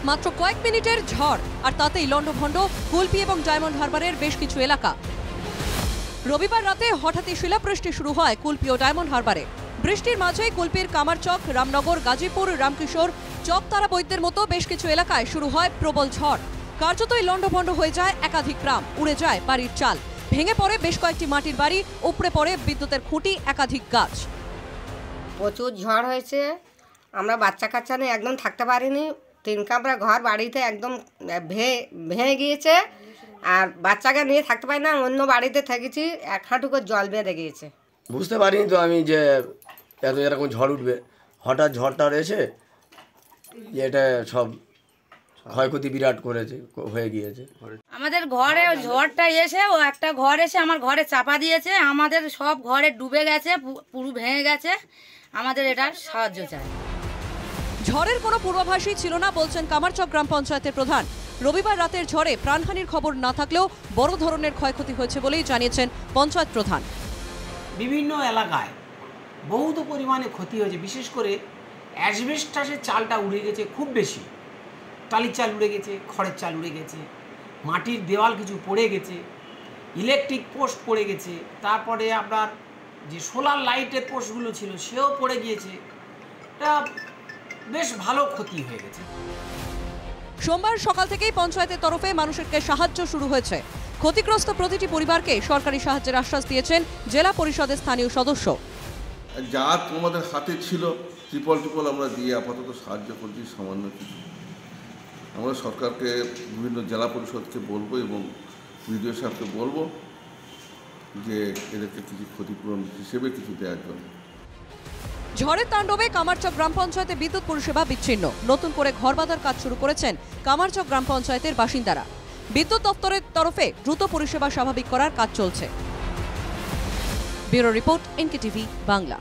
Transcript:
মাত্র কয়েক মিনিটের ঝড় আর তাতেই লন্ডভন্ড কুলপি এবং ডায়মন্ড হারবারের বেশ কিছু এলাকা। রবিবার রাতে হঠাৎই শিলাবৃষ্টি শুরু হয় কুলপি ও ডায়মন্ড হারবারে। বৃষ্টির মাঝেই কুলপির কামারচক, রামনগর, গাজীপুর, রামকিশোর, চকতারা বৈদ্যের মতো বেশ কিছু এলাকায় শুরু হয় প্রবল ঝড়। কার্যতই লন্ডভন্ড হয়ে যায় একাধিক গ্রাম, উড়ে যায় বাড়ির চাল, ভেঙে পড়ে বেশ কয়েকটি মাটির বাড়ি, উপড়ে পড়ে বিদ্যুতের খুঁটি, একাধিক গাছ। প্রচুর ঝড় হয়েছে, আমরা বাচ্চা কাচ্চা নিয়ে একদম থাকতে পারিনি। 3 কামরা ঘর বাড়িতে একদম ভেঙে গিয়েছে, আর বাচ্চাকে নিয়ে থাকতে পারি না, অন্য বাড়িতে থেকেছি, 1 হাঁটু করে জল বেঁধে গিয়েছে। বুঝতে পারিনি তো আমি যে এরকম ঝড় উঠবে। হঠাৎ ঝড়টা এসে এটা সব ক্ষয়ক্ষতি বিরাট করেছে, হয়ে গিয়েছে। আমাদের ঘরে ঝড়টা এসে ও একটা ঘর এসে আমার ঘরে চাপা দিয়েছে, আমাদের সব ঘরে ডুবে গেছে, পুরো ভেঙে গেছে। আমাদের এটা সাহায্য চাই। ঝড়ের কোনো পূর্বাভাসই ছিল না বলছেন কামারচক গ্রাম পঞ্চায়েতের প্রধান। রবিবার রাতের ঝড়ে প্রাণহানির খবর না থাকলেও বড় ধরনের ক্ষয়ক্ষতি হয়েছে বলেই জানিয়েছেন পঞ্চায়েত প্রধান। বিভিন্ন এলাকায় বহুত পরিমাণে ক্ষতি হয়েছে, বিশেষ করে অ্যাসবেস্টাসের চালটা উড়ে গেছে খুব বেশি। টালির চাল উড়ে গেছে, খড়ের চাল উড়ে গেছে, মাটির দেওয়াল কিছু পড়ে গেছে, ইলেকট্রিক পোস্ট পড়ে গেছে, তারপরে আপনার যে সোলার লাইটের পোস্টগুলো ছিল সেও পড়ে গিয়েছে। এটা বেশ ভালো ক্ষতি হয়ে গেছে। সোমবার সকাল থেকেই পঞ্চায়েতের তরফে মানুষকে সাহায্য শুরু হয়েছে। ক্ষতিগ্রস্ত প্রতিটি পরিবারকে সরকারি সাহায্যের আশ্বাস দিয়েছেন জেলা পরিষদের স্থানীয় সদস্য। যা তোমাদের হাতে ছিল ত্রিপল আমরা দিয়ে আপাতত সাহায্য করছি সামান্য কিছু। আমরা সরকারকে বিভিন্ন জেলা পরিষদকে বলবো এবং বিডিও সাহেবকে বলবো যে এদেরকে কিছু ক্ষতিপূরণ হিসেবে কিছু দেওয়ার জন্য। ঝড়ের তাণ্ডবে কামারচক গ্রাম পঞ্চায়েতে বিদ্যুৎ পরিষেবা বিচ্ছিন্ন। নতুন করে ঘর বাঁধার কাজ শুরু করেছেন কামারচক গ্রাম পঞ্চায়েতের বাসিন্দারা। বিদ্যুৎ দপ্তরের তরফে দ্রুত পরিষেবা স্বাভাবিক করার কাজ চলছে। Bureau report, NKTV Bangla.